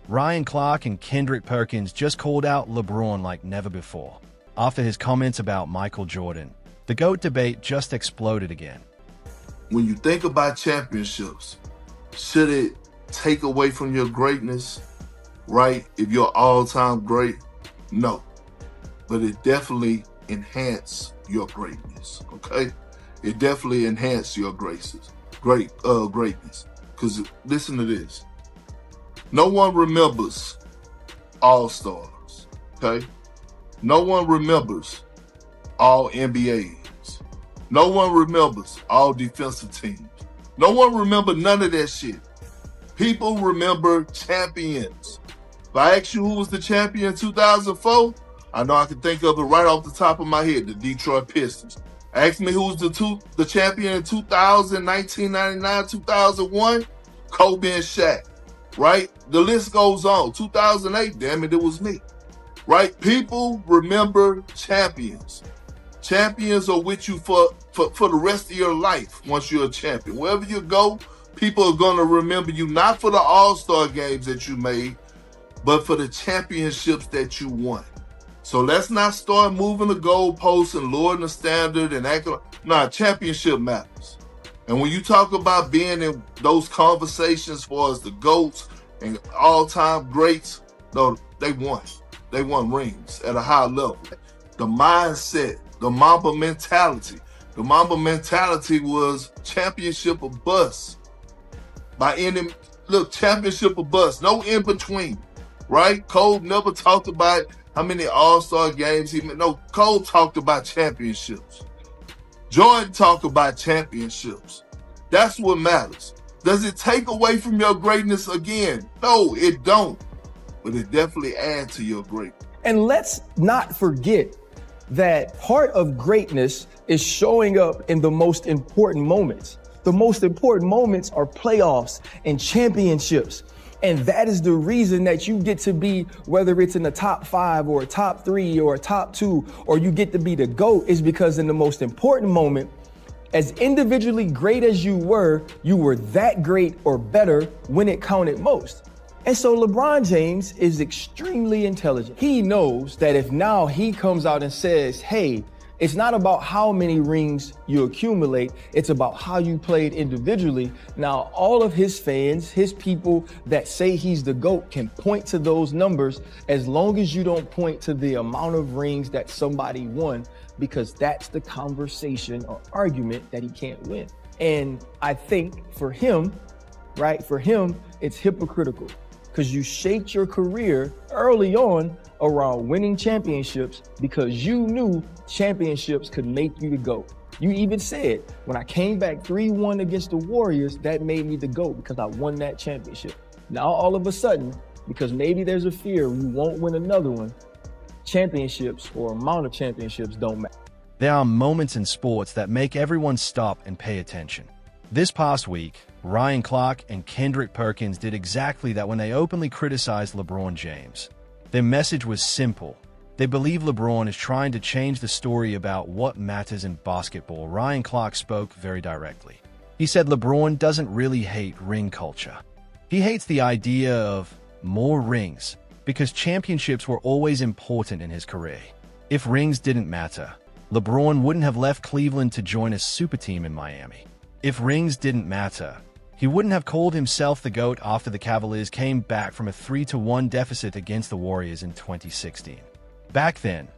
Ryan Clark and Kendrick Perkins just called out LeBron like never before. After his comments about Michael Jordan, the GOAT debate just exploded again. When you think about championships, should it take away from your greatness, right? If you're all-time great? No. But it definitely enhances your greatness, okay? It definitely enhances your greatness. Because listen to this. No one remembers all-stars, okay? No one remembers all NBAs. No one remembers all defensive teams. No one remembers none of that shit. People remember champions. If I ask you who was the champion in 2004, I know I can think of it right off the top of my head, the Detroit Pistons. Ask me who was the champion in 2000, 1999, 2001, Kobe and Shaq, right? The list goes on. 2008, damn it was me, right? People remember champions. Champions are with you for the rest of your life once you're a champion. Wherever you go, people are going to remember you not for the all-star games that you made, but for the championships that you won. So let's not start moving the goalposts and lowering the standard and acting. Nah, championship matters. And when you talk about being in those conversations as far as the GOATs and all-time greats, no, they won. They won rings at a high level. The mindset, the Mamba mentality. The Mamba mentality was championship or bust. Championship or bust. No in between, right? Cole never talked about how many all-star games he made. No, Cole talked about championships. Jordan talked about championships. That's what matters. Does it take away from your greatness again? No, it don't. But it definitely adds to your greatness. And let's not forget that part of greatness is showing up in the most important moments. The most important moments are playoffs and championships. And that is the reason that you get to be, whether it's in the top 5 or a top 3 or a top 2, or you get to be the GOAT, is because in the most important moment, as individually great as you were that great or better when it counted most. And so LeBron James is extremely intelligent. He knows that if now he comes out and says, hey, it's not about how many rings you accumulate, it's about how you played individually. Now, all of his fans, his people that say he's the GOAT can point to those numbers as long as you don't point to the amount of rings that somebody won, because that's the conversation or argument that he can't win. And I think for him, it's hypocritical, because you shaped your career early on around winning championships because you knew championships could make you the GOAT. You even said, when I came back 3-1 against the Warriors, that made me the GOAT because I won that championship. Now, all of a sudden, because maybe there's a fear you won't win another one, championships or amount of championships don't matter. There are moments in sports that make everyone stop and pay attention. This past week, Ryan Clark and Kendrick Perkins did exactly that when they openly criticized LeBron James. Their message was simple. They believe LeBron is trying to change the story about what matters in basketball. Ryan Clark spoke very directly. He said LeBron doesn't really hate ring culture. He hates the idea of more rings because championships were always important in his career. If rings didn't matter, LeBron wouldn't have left Cleveland to join a super team in Miami. If rings didn't matter, he wouldn't have called himself the GOAT after the Cavaliers came back from a 3-1 deficit against the Warriors in 2016. Back then,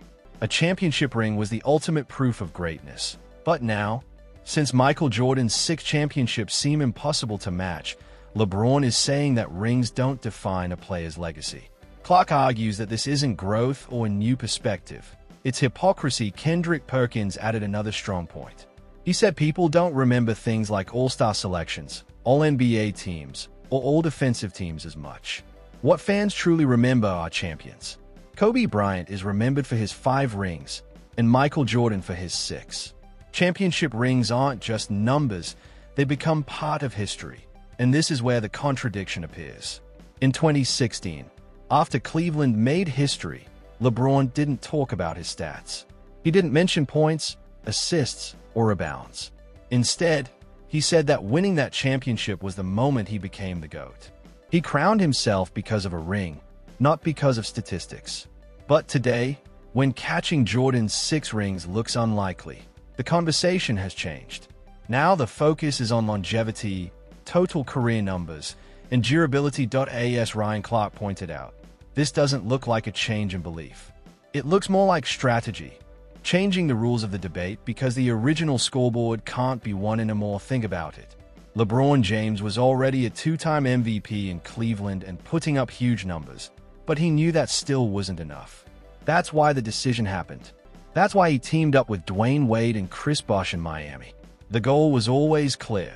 a championship ring was the ultimate proof of greatness. But now, since Michael Jordan's 6 championships seem impossible to match, LeBron is saying that rings don't define a player's legacy. Clark argues that this isn't growth or a new perspective. It's hypocrisy. Kendrick Perkins added another strong point. He said people don't remember things like all-star selections, all-NBA teams, or all-defensive teams as much. What fans truly remember are champions. Kobe Bryant is remembered for his 5 rings, and Michael Jordan for his 6. Championship rings aren't just numbers, they become part of history. And this is where the contradiction appears. In 2016, after Cleveland made history, LeBron didn't talk about his stats. He didn't mention points, assists, or rebounds. Instead, he said that winning that championship was the moment he became the GOAT. He crowned himself because of a ring, not because of statistics. But today, when catching Jordan's 6 rings looks unlikely, the conversation has changed. Now the focus is on longevity, total career numbers, and durability. As Ryan Clark pointed out, this doesn't look like a change in belief. It looks more like strategy, changing the rules of the debate because the original scoreboard can't be won anymore. Think about it. LeBron James was already a 2-time MVP in Cleveland and putting up huge numbers, but he knew that still wasn't enough. That's why the decision happened. That's why he teamed up with Dwayne Wade and Chris Bosh in Miami. The goal was always clear: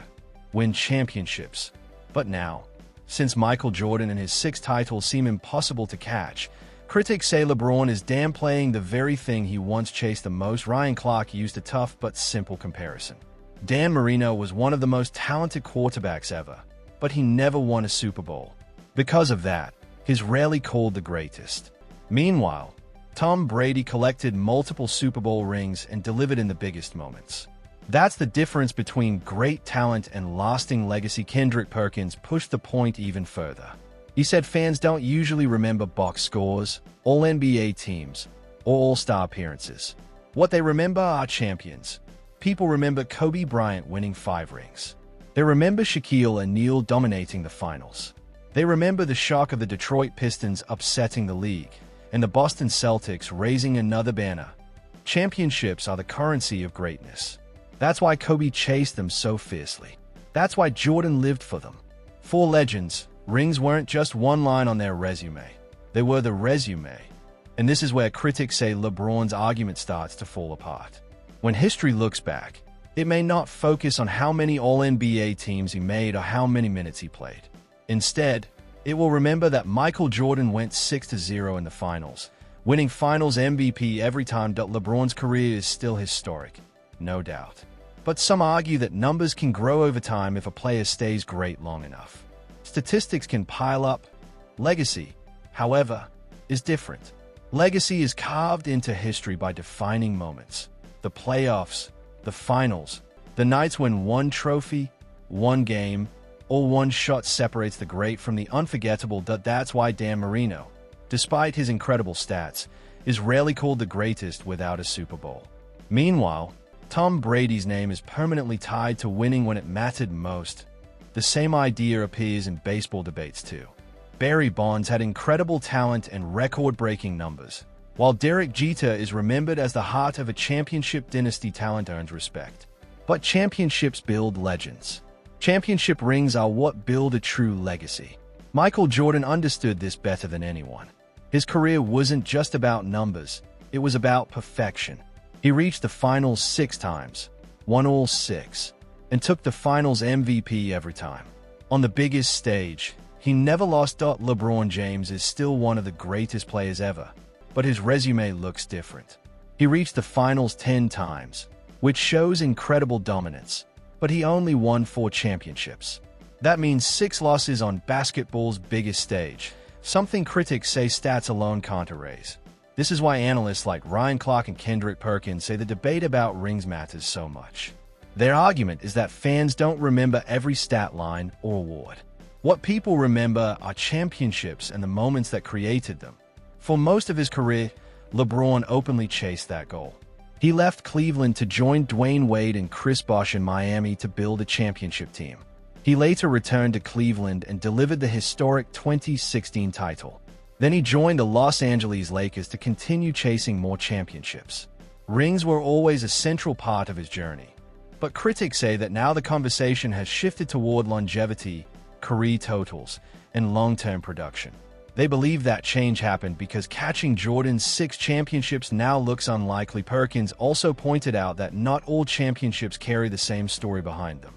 win championships. But now, since Michael Jordan and his 6 titles seem impossible to catch, critics say LeBron is downplaying the very thing he once chased the most. Ryan Clark used a tough but simple comparison. Dan Marino was one of the most talented quarterbacks ever, but he never won a Super Bowl. Because of that, he's rarely called the greatest. Meanwhile, Tom Brady collected multiple Super Bowl rings and delivered in the biggest moments. That's the difference between great talent and lasting legacy. Kendrick Perkins pushed the point even further. He said fans don't usually remember box scores, all-NBA teams, or all-star appearances. What they remember are champions. People remember Kobe Bryant winning 5 rings. They remember Shaquille O'Neal dominating the finals. They remember the shock of the Detroit Pistons upsetting the league, and the Boston Celtics raising another banner. Championships are the currency of greatness. That's why Kobe chased them so fiercely. That's why Jordan lived for them. For legends, rings weren't just one line on their resume. They were the resume. And this is where critics say LeBron's argument starts to fall apart. When history looks back, it may not focus on how many All-NBA teams he made or how many minutes he played. Instead, it will remember that Michael Jordan went 6-0 in the finals, winning finals MVP every time. LeBron's career is still historic, no doubt. But some argue that numbers can grow over time if a player stays great long enough. Statistics can pile up. Legacy, however, is different. Legacy is carved into history by defining moments. The playoffs, the finals, the nights when one trophy, one game, or one shot separates the great from the unforgettable. That's why Dan Marino, despite his incredible stats, is rarely called the greatest without a Super Bowl. Meanwhile, Tom Brady's name is permanently tied to winning when it mattered most. The same idea appears in baseball debates too. Barry Bonds had incredible talent and record-breaking numbers, while Derek Jeter is remembered as the heart of a championship dynasty. Talent earns respect. But championships build legends. Championship rings are what build a true legacy. Michael Jordan understood this better than anyone. His career wasn't just about numbers, it was about perfection. He reached the finals 6 times, won all 6, and took the finals MVP every time. On the biggest stage, he never lost. LeBron James is still one of the greatest players ever, but his resume looks different. He reached the finals 10 times, which shows incredible dominance, but he only won 4 championships. That means 6 losses on basketball's biggest stage, something critics say stats alone can't erase. This is why analysts like Ryan Clark and Kendrick Perkins say the debate about rings matters so much. Their argument is that fans don't remember every stat line or award. What people remember are championships and the moments that created them. For most of his career, LeBron openly chased that goal. He left Cleveland to join Dwayne Wade and Chris Bosh in Miami to build a championship team. He later returned to Cleveland and delivered the historic 2016 title. Then he joined the Los Angeles Lakers to continue chasing more championships. Rings were always a central part of his journey. But critics say that now the conversation has shifted toward longevity, career totals, and long-term production. They believe that change happened because catching Jordan's 6 championships now looks unlikely. Perkins also pointed out that not all championships carry the same story behind them.